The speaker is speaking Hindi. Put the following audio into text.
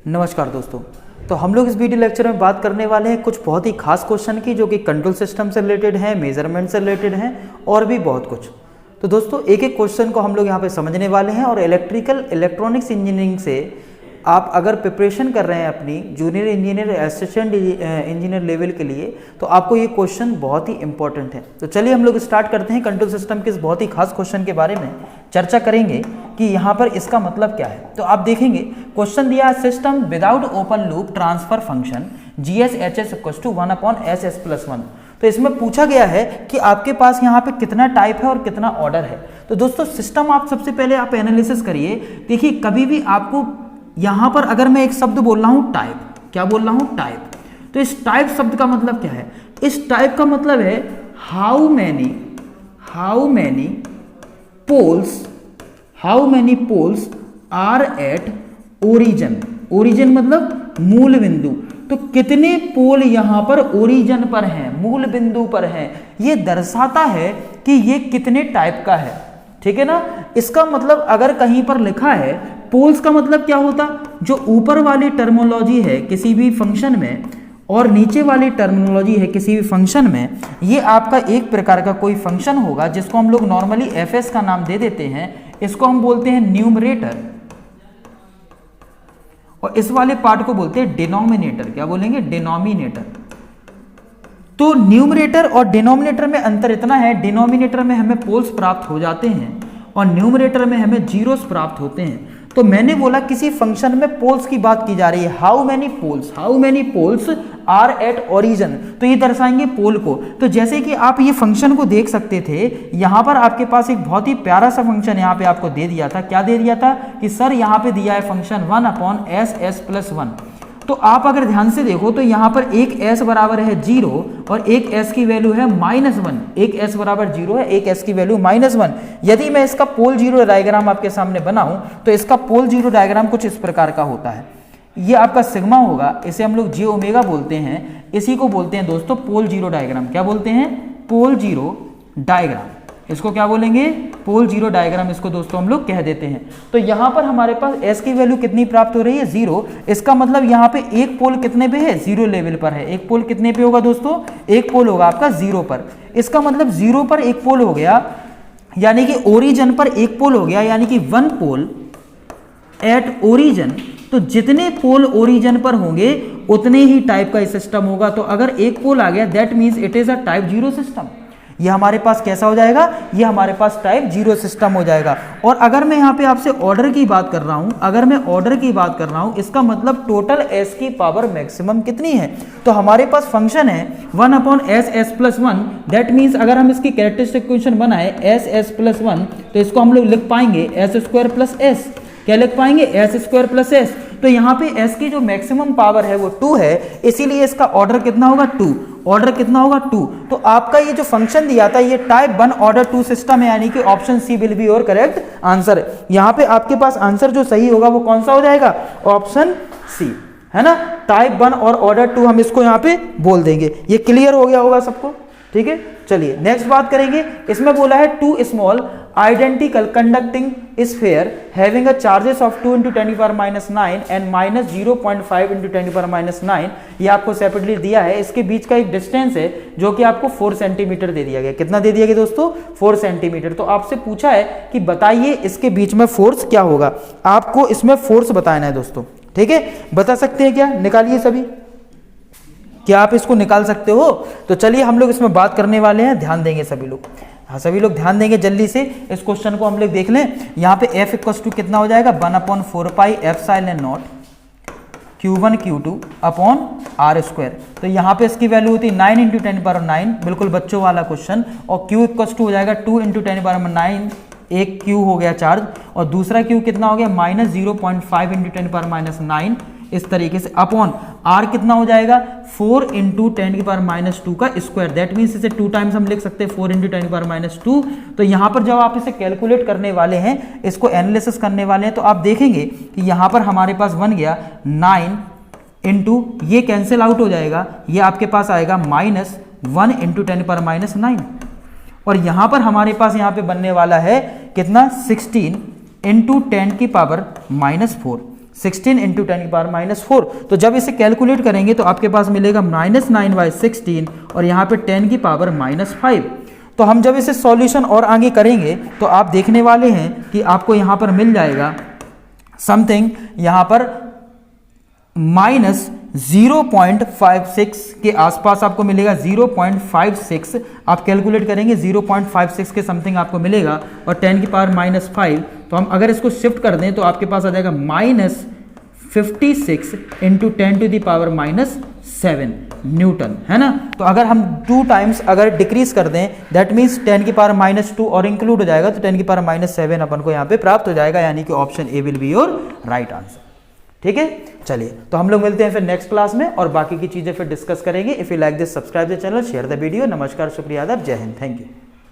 नमस्कार दोस्तों। तो हम लोग इस वीडियो लेक्चर में बात करने वाले हैं कुछ बहुत ही खास क्वेश्चन की, जो कि कंट्रोल सिस्टम से रिलेटेड हैं, मेजरमेंट से रिलेटेड हैं और भी बहुत कुछ। तो दोस्तों एक एक क्वेश्चन को हम लोग यहाँ पे समझने वाले हैं। और इलेक्ट्रॉनिक्स इंजीनियरिंग से आप अगर प्रिपरेशन कर रहे हैं अपनी junior engineer, assistant engineer level के लिए, तो आपको ये क्वेश्चन बहुत ही इंपॉर्टेंट है। तो चलिए हम लोग स्टार्ट करते हैं। कंट्रोल सिस्टम के इस बहुत ही खास क्वेश्चन के बारे में चर्चा करेंगे कि यहाँ पर इसका मतलब क्या है। तो आप देखेंगे क्वेश्चन दिया है, system without open loop transfer function GSHS = 1/SS+1। तो इसमें पूछा गया है कि आपके पास यहाँ पे कितना टाइप है और कितना ऑर्डर है। तो दोस्तों सिस्टम आप सबसे पहले आप एनालिसिस करिए। देखिए कभी भी आपको यहाँ पर अगर मैं एक शब्द बोल रहा हूँ टाइप, क्या बोल रहा हूँ टाइप, तो इस टाइप शब्द का मतलब क्या है? इस टाइप का मतलब है how many poles are at origin. Origin मतलब मूल बिंदु। तो कितने पोल यहाँ पर ओरिजिन पर हैं, मूल बिंदु पर हैं, ये दर्शाता है कि ये कितने टाइप का है। ठीक है ना। इसका मतलब अगर कहीं पर लिखा है पोल्स का मतलब क्या होता, जो ऊपर वाली टर्मिनोलॉजी है किसी भी फंक्शन में और नीचे वाली टर्मिनोलॉजी है किसी भी फंक्शन में, ये आपका एक प्रकार का कोई फंक्शन होगा जिसको हम लोग नॉर्मली fs का नाम दे देते हैं। इसको हम बोलते हैं न्यूमरेटर और इस वाले पार्ट को बोलते हैं डिनोमिनेटर। क्या बोलेंगे? डिनोमिनेटर। तो न्यूमरेटर और डिनोमिनेटर में अंतर इतना है, डिनोमिनेटर में हमें पोल्स प्राप्त हो जाते हैं और न्यूमरेटर में हमें जीरोस प्राप्त होते हैं। तो मैंने बोला किसी फंक्शन में पोल्स की बात की जा रही है, how many poles are at origin, तो ये दर्शाएंगे पोल को। तो जैसे कि आप ये फंक्शन को देख सकते थे, यहाँ पर आपके पास एक बहुत ही प्यारा सा फंक्शन यहाँ पे आपको दे दिया था। क्या दे दिया था कि सर यहाँ पे दिया है फंक्शन 1/SS+1। तो आप अगर ध्यान से देखो तो यहाँ पर एक s बराबर है 0 और एक s की वैल्यू है -1। एक s बराबर 0 है, एक s की वैल्यू -1। यदि मैं इसका पोल जीरो डायग्राम आपके सामने बनाऊं तो इसका पोल जीरो डायग्राम कुछ इस प्रकार का होता है। ये आपका सिग्मा होगा, इसे हम लोग j ω बोलते हैं। इसी को बोलते हैं दोस्तों पोल जीरो डायग्राम। क्या बोलते हैं? Pole zero diagram. इसको क्या बोलेंगे? Pole zero diagram. इसको दोस्तों हम लोग कह देते हैं। तो यहाँ पर हमारे पास s की वैल्यू कितनी प्राप्त हो रही है? 0। इसका मतलब यहाँ पे एक पोल कितने पे है? 0 लेवल पर है। एक पोल कितने पे होगा दोस्तों? एक पोल होगा आपका 0 पर। इसका मतलब 0 पर एक पोल हो गया, यानी कि ओरिजिन पर एक पोल हो गया, यानी कि 1 पोल एट ओरिजिन। तो जितने पोल ओरिजिन पर होंगे उतने ही टाइप का सिस्टम होगा। तो अगर एक पोल आ गया that means it is a type 0 system. ये हमारे पास कैसा हो जाएगा? ये हमारे पास टाइप 0 सिस्टम हो जाएगा। और अगर मैं यहाँ पे आपसे ऑर्डर की बात कर रहा हूँ, इसका मतलब टोटल s की पावर मैक्सिमम कितनी है? तो हमारे पास फंक्शन है 1/SS+1। दैट मीन्स अगर हम इसकी कैरेक्टरिस्टिक इक्वेशन बनाए SS+1 तो इसको हम लोग लिख पाएंगे s² + s। क्या लिख पाएंगे? s² + s। तो यहाँ पे s की जो मैक्सिमम पावर है वो 2 है, इसीलिए इसका ऑर्डर कितना होगा? 2। ऑर्डर कितना होगा? 2। तो आपका ये जो फंक्शन दिया था ये टाइप 1 ऑर्डर 2 सिस्टम है, यानी कि option C will be your correct answer. यहाँ पे आपके पास आंसर जो सही होगा वो कौन सा हो जाएगा? ऑप्शन सी, है ना। टाइप 1 और ऑर्डर 2 हम इसको यहाँ पे बोल देंगे। ये क्लियर हो गया होगा सबको? ठीक है, चलिए नेक्स्ट बात करेंगे। इसमें बोला है 2 small identical conducting sphere having a charges of 2 × 10⁻⁹ and -0.5 × 10⁻⁹। ये आपको सेपरेटली दिया है। इसके बीच का एक डिस्टेंस है जो कि आपको 4 सेंटीमीटर दे दिया गया। कितना दे दिया गया दोस्तों? 4 सेंटीमीटर। तो आपसे पूछा है कि बताइए इसके बीच में फोर्स क्या होगा। आपको इसमें फोर्स बताना है दोस्तों। ठीक है, बता सकते हैं क्या? निकालिए सभी। क्या आप इसको निकाल सकते हो? तो चलिए हम लोग इसमें बात करने वाले हैं, ध्यान देंगे सभी लोग। हाँ सभी लोग ध्यान देंगे जल्दी से। इस क्वेश्चन को हम लोग देख लें। यहाँ पे F = कितना हो जाएगा? 1/4πε0 Q1 Q2 r²। तो यहाँ पे इसकी वैल्यू होती है 9 × 10⁹, बिल्कुल बच्चों वाला क्वेश्चन। और Q = हो जाएगा 2 × 10⁻⁹। एक Q हो गया चार्ज और दूसरा Q कितना हो गया? -0.5 × 10⁻⁹। इस तरीके से अपॉन r कितना हो जाएगा? 4 × 10⁻² का स्क्वायर। दैट मीन्स इसे 2 टाइम्स हम लिख सकते हैं 4 × 10⁻²। तो यहाँ पर जब आप इसे कैलकुलेट करने वाले हैं, इसको एनालिसिस करने वाले हैं, तो आप देखेंगे कि यहाँ पर हमारे पास बन गया 9 इंटू, ये कैंसिल आउट हो जाएगा, ये आपके पास आएगा -1 × 10⁻⁹। और यहाँ पर हमारे पास यहाँ पे बनने वाला है कितना? 16 × 10⁻⁻⁴। 16 इंटू 10 की पावर -4। तो जब इसे कैलकुलेट करेंगे तो आपके पास मिलेगा -9/16 और यहाँ पे 10 की पावर -5। तो हम जब इसे सॉल्यूशन और आगे करेंगे तो आप देखने वाले हैं कि आपको यहाँ पर मिल जाएगा समथिंग यहाँ पर -0.56 के आसपास आपको मिलेगा। 0.56 आप कैलकुलेट करेंगे 0.56 के समथिंग आपको मिलेगा और 10 की पावर -5। तो हम अगर इसको शिफ्ट कर दें तो आपके पास आ जाएगा -56 into 10 to the power -7 newton, है ना। तो अगर हम 2 टाइम्स अगर डिक्रीज कर दें दैट मीन्स 10 की पावर -2 और इंक्लूड हो जाएगा तो 10 की पावर -7 अपन को यहाँ पे प्राप्त हो जाएगा, यानी कि option A will be your right answer. ठीक है, चलिए तो हम लोग मिलते हैं फिर नेक्स्ट क्लास में और बाकी की चीजें फिर डिस्कस करेंगे। If you like this subscribe the channel, share the video. नमस्कार, शुक्रिया, आदाब, जय हिंद, थैंक यू।